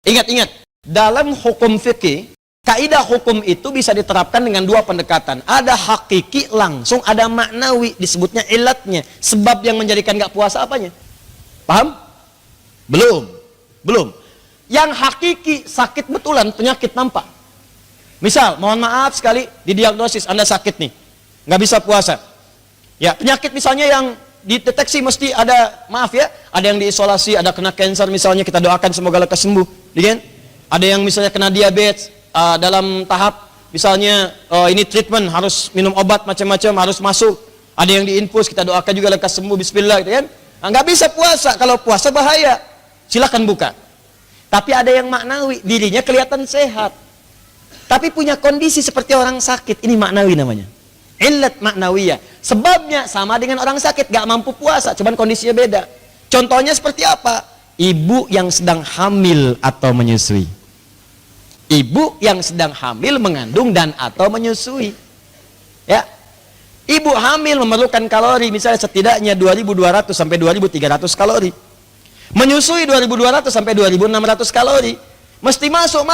Ingat-ingat, dalam hukum fikih, kaidah hukum itu bisa diterapkan dengan dua pendekatan. Ada hakiki langsung, ada maknawi, disebutnya ilatnya. Sebab yang menjadikan nggak puasa apanya? Paham? Belum. Yang hakiki sakit betulan, penyakit nampak. Misal, mohon maaf sekali, didiagnosis Anda sakit nih, nggak bisa puasa. Ya, penyakit misalnya yang dideteksi mesti ada, maaf ya, ada yang diisolasi, ada kena cancer misalnya, kita doakan semoga lekas sembuh, kan? Ada yang misalnya kena diabetes, dalam tahap misalnya ini treatment, harus minum obat macam-macam, harus masuk. Ada yang diinfus, kita doakan juga lekas sembuh, bismillah, gitu kan? Nah, nggak bisa puasa, kalau puasa bahaya. Silahkan buka. Tapi ada yang maknawi, dirinya kelihatan sehat, tapi punya kondisi seperti orang sakit. Ini maknawi namanya, illat maknawiyah. Sebabnya sama dengan orang sakit, gak mampu puasa, cuman kondisinya beda. Contohnya seperti apa? Ibu yang sedang hamil atau menyusui. Ibu yang sedang hamil, mengandung dan atau menyusui. Ya, ibu hamil memerlukan kalori misalnya setidaknya 2.200 sampai 2.300 kalori. Menyusui 2.200 sampai 2.600 kalori. Mesti masuk.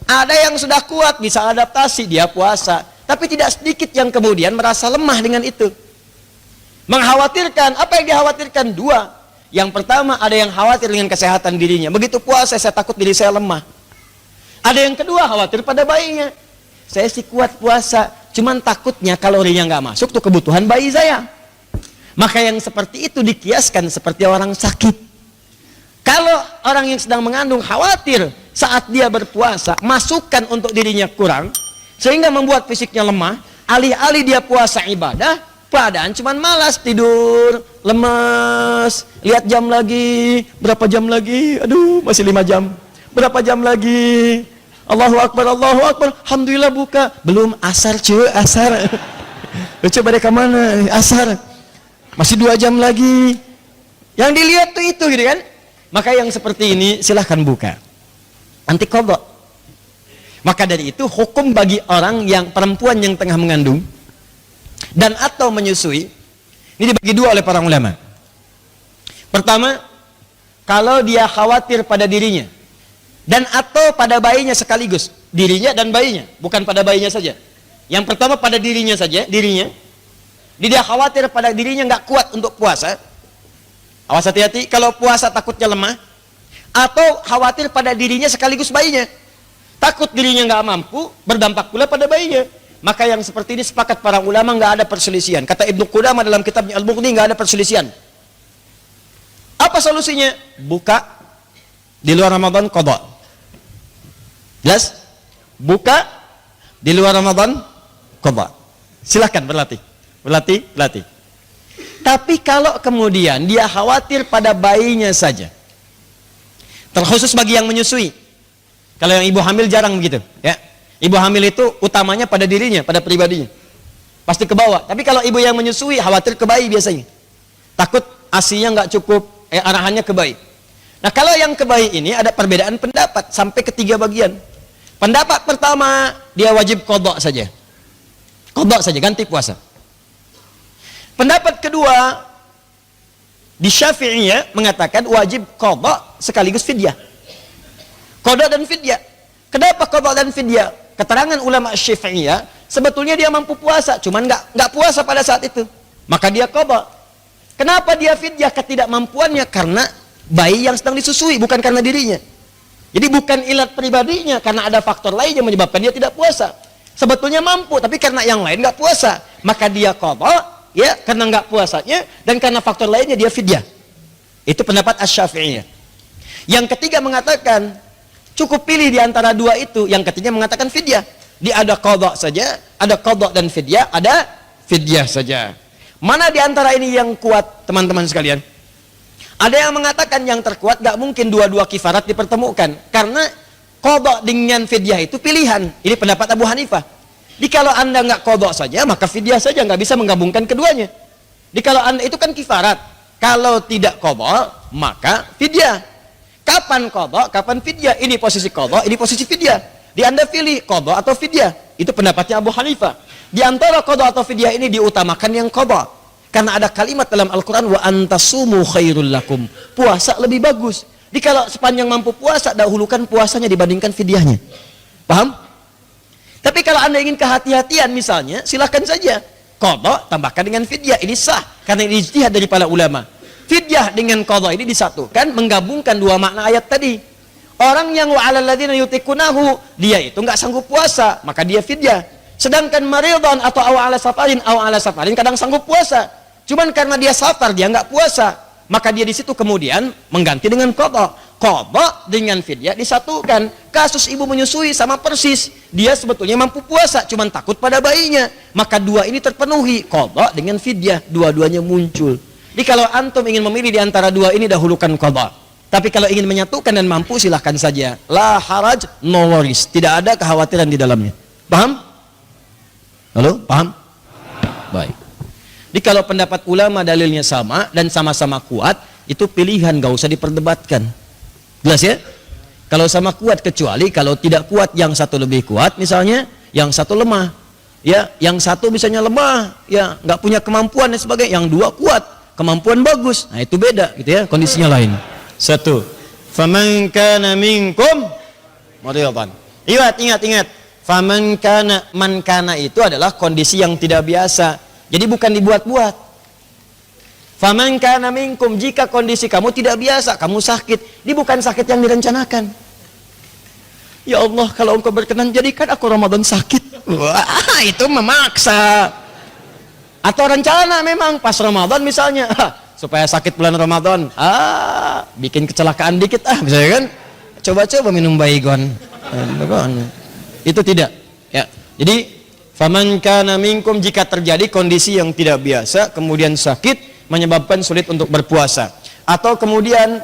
Ada yang sudah kuat, bisa adaptasi, dia puasa. Tapi tidak sedikit yang kemudian merasa lemah dengan itu. Mengkhawatirkan, apa yang dikhawatirkan? Dua. Yang pertama, ada yang khawatir dengan kesehatan dirinya. Begitu puasa, saya takut diri saya lemah. Ada yang kedua, khawatir pada bayinya. Saya sih kuat puasa, cuman takutnya kalorinya nggak masuk tuh kebutuhan bayi saya. Maka yang seperti itu dikiaskan seperti orang sakit. Kalau orang yang sedang mengandung khawatir saat dia berpuasa, masukan untuk dirinya kurang, sehingga membuat fisiknya lemah, alih-alih dia puasa ibadah, padahal cuman malas, tidur, lemes, lihat jam lagi, berapa jam lagi, aduh masih 5 jam, berapa jam lagi, Allahu Akbar, alhamdulillah buka, belum asar cuy, asar, coba deh kemana, asar, masih 2 jam lagi, yang dilihat tuh itu gitu kan. Maka yang seperti ini silahkan buka, nanti qadha. Maka dari itu hukum bagi orang yang perempuan yang tengah mengandung dan atau menyusui ini dibagi dua oleh para ulama. Pertama, kalau dia khawatir pada dirinya dan atau pada bayinya sekaligus, dirinya dan bayinya, bukan pada bayinya saja. Yang pertama pada dirinya saja, dia khawatir pada dirinya nggak kuat untuk puasa. Awas hati-hati, kalau puasa takutnya lemah, atau khawatir pada dirinya sekaligus bayinya, takut dirinya nggak mampu, berdampak pula pada bayinya. Maka yang seperti ini sepakat para ulama nggak ada perselisihan. Kata Ibnu Qudamah dalam kitabnya Al-Mughni, nggak ada perselisihan. Apa solusinya? Buka di luar Ramadan, qadha. Jelas? Buka di luar Ramadan, qadha. Silahkan berlatih. Tapi kalau kemudian dia khawatir pada bayinya saja, terkhusus bagi yang menyusui. Kalau yang ibu hamil jarang begitu, ya. Ibu hamil itu utamanya pada dirinya, pada pribadinya, pasti ke bawah. Tapi kalau ibu yang menyusui khawatir ke bayi biasanya, takut asinya nggak cukup, arahannya ke bayi. Nah kalau yang ke bayi ini ada perbedaan pendapat sampai ke 3 bagian. Pendapat pertama, dia wajib qadha saja, ganti puasa. Pendapat kedua di Syafi'iyah mengatakan wajib qadha sekaligus fidyah. Qadha dan fidyah. Kenapa qadha dan fidyah? Keterangan ulama Syafi'iyah, sebetulnya dia mampu puasa, cuman nggak puasa pada saat itu. Maka dia qadha. Kenapa dia fidyah ketidakmampuannya? Karena bayi yang sedang disusui, bukan karena dirinya. Jadi bukan ilat pribadinya, karena ada faktor lain yang menyebabkan dia tidak puasa. Sebetulnya mampu, tapi karena yang lain nggak puasa, maka dia qadha. Ya, karena nggak puasanya dan karena faktor lainnya dia fidyah. Itu pendapat Asy-Syafi'iyah. Yang ketiga mengatakan cukup pilih di antara dua itu. Yang ketiga mengatakan fidyah. Dia ada qadha saja, ada qadha dan fidyah, ada fidyah saja. Mana di antara ini yang kuat, teman-teman sekalian? Ada yang mengatakan yang terkuat nggak mungkin dua-dua kifarat dipertemukan, karena qadha dengan fidyah itu pilihan. Ini pendapat Abu Hanifah. Kalau anda nggak qadha saja, maka fidyah saja, nggak bisa menggabungkan keduanya. Kalau anda itu kan kifarat, kalau tidak qadha, maka fidyah. Kapan qadha, kapan fidyah? Ini posisi qadha, ini posisi fidyah. Di anda pilih qadha atau fidyah. Itu pendapatnya Abu Hanifah. Di antara qadha atau fidyah ini diutamakan yang qadha. Karena ada kalimat dalam Al-Quran, wa antasumu khairul lakum. Puasa lebih bagus. Jadi kalau sepanjang mampu puasa, dahulukan puasanya dibandingkan fidyahnya. Paham? Tapi kalau Anda ingin kehati-hatian misalnya, silakan saja. Qadha tambahkan dengan fidyah, ini sah karena ini ijtihad dari para ulama. Fidyah dengan qadha ini disatukan, menggabungkan dua makna ayat tadi. Orang yang wa 'alal ladzina yutiqunahu, dia itu nggak sanggup puasa, maka dia fidyah. Sedangkan maridhan atau aw 'ala safarin kadang sanggup puasa. Cuman karena dia safar, dia nggak puasa, maka dia di situ kemudian mengganti dengan qadha. Qadha dengan fidyah disatukan. Kasus ibu menyusui sama persis, dia sebetulnya mampu puasa, cuman takut pada bayinya, maka dua ini terpenuhi, qadha dengan fidyah, dua-duanya muncul. Jadi kalau antum ingin memilih di antara dua ini, dahulukan qadha. Tapi kalau ingin menyatukan dan mampu, silahkan saja. La haraj, no worries, tidak ada kekhawatiran di dalamnya. Paham? Halo, paham? Baik. Jadi kalau pendapat ulama dalilnya sama dan sama-sama kuat, itu pilihan, gak usah diperdebatkan. Jelas ya? Kalau sama kuat, kecuali kalau tidak kuat, yang satu lebih kuat misalnya, yang satu lemah. Ya, yang satu misalnya lemah, ya nggak punya kemampuan dan sebagainya, yang dua kuat, kemampuan bagus. Nah, itu beda gitu ya, kondisinya lain. Satu. Faman kana minkum maridhan. Ingat. Faman kana, man kana itu adalah kondisi yang tidak biasa. Jadi bukan dibuat-buat. Faman kana minkum, jika kondisi kamu tidak biasa, kamu sakit, ini bukan sakit yang direncanakan. Ya Allah, kalau Engkau berkenan jadikan aku Ramadan sakit. Wah, itu memaksa. Atau rencana memang pas Ramadan misalnya, supaya sakit bulan Ramadan, bikin kecelakaan dikit misalnya kan. Coba-coba minum baygon. Itu tidak. Ya. Jadi faman kana minkum, jika terjadi kondisi yang tidak biasa, kemudian sakit, menyebabkan sulit untuk berpuasa, atau kemudian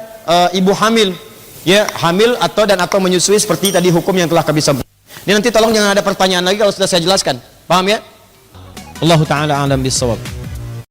ibu hamil, ya hamil atau menyusui seperti tadi hukum yang telah kami sampaikan. Ini nanti tolong jangan ada pertanyaan lagi kalau sudah saya jelaskan, paham ya? Allahu taala a'lam bissawab.